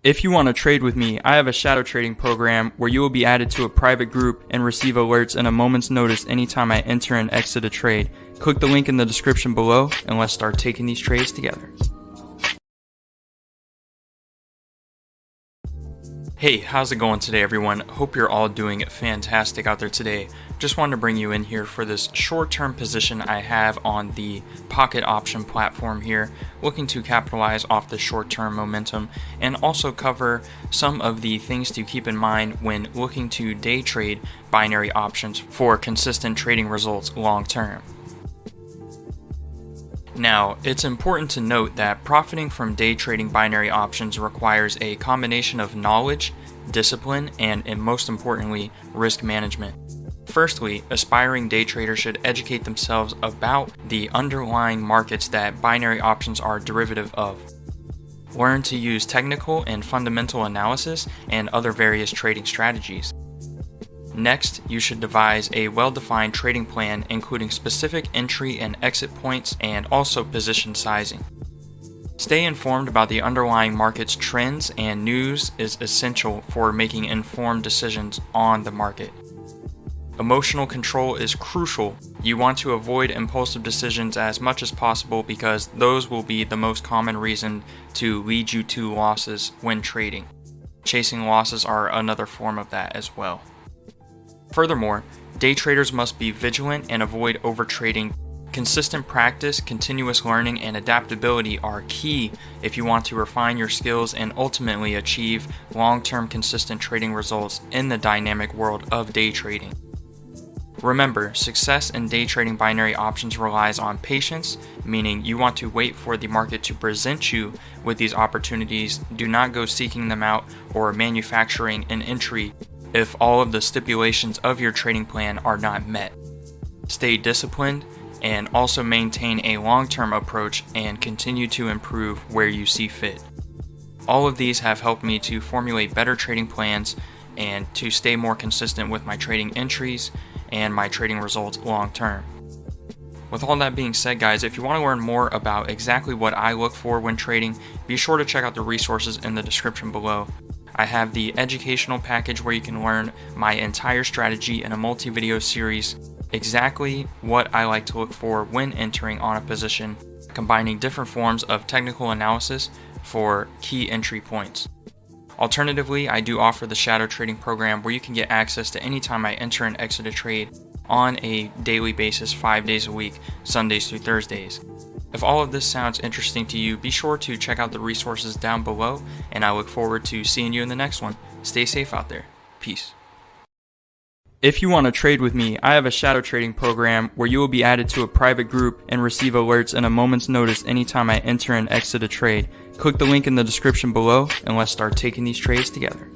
If you want to trade with me, I have a shadow trading program where you will be added to a private group and receive alerts in a moment's notice anytime I enter and exit a trade. Click the link in the description below and let's start taking these trades together. Hey, how's it going today, everyone? Hope you're all doing fantastic out there today. Just wanted to bring you in here for this short-term position I have on the pocket option platform here, looking to capitalize off the short-term momentum and also cover some of the things to keep in mind when looking to day trade binary options for consistent trading results long-term. Now, it's important to note that profiting from day trading binary options requires a combination of knowledge, discipline, and most importantly, risk management. Firstly, aspiring day traders should educate themselves about the underlying markets that binary options are derivative of. Learn to use technical and fundamental analysis and other various trading strategies. Next, you should devise a well-defined trading plan including specific entry and exit points and also position sizing. Stay informed about the underlying market's trends and news is essential for making informed decisions on the market. Emotional control is crucial. You want to avoid impulsive decisions as much as possible because those will be the most common reason to lead you to losses when trading. Chasing losses are another form of that as well. Furthermore, day traders must be vigilant and avoid overtrading. Consistent practice, continuous learning, and adaptability are key if you want to refine your skills and ultimately achieve long-term consistent trading results in the dynamic world of day trading. Remember, success in day trading binary options relies on patience, meaning you want to wait for the market to present you with these opportunities. Do not go seeking them out or manufacturing an entry if all of the stipulations of your trading plan are not met. Stay disciplined and also maintain a long-term approach and continue to improve where you see fit. All of these have helped me to formulate better trading plans and to stay more consistent with my trading entries and my trading results long-term. With all that being said, guys, if you want to learn more about exactly what I look for when trading, be sure to check out the resources in the description below. I have the educational package where you can learn my entire strategy in a multi-video series, exactly what I like to look for when entering on a position, combining different forms of technical analysis for key entry points. Alternatively, I do offer the shadow trading program where you can get access to any time I enter and exit a trade on a daily basis, 5 days a week, Sundays through Thursdays. If all of this sounds interesting to you, be sure to check out the resources down below, and I look forward to seeing you in the next one. Stay safe out there. Peace. If you want to trade with me, I have a shadow trading program where you will be added to a private group and receive alerts in a moment's notice anytime I enter and exit a trade. Click the link in the description below and let's start taking these trades together.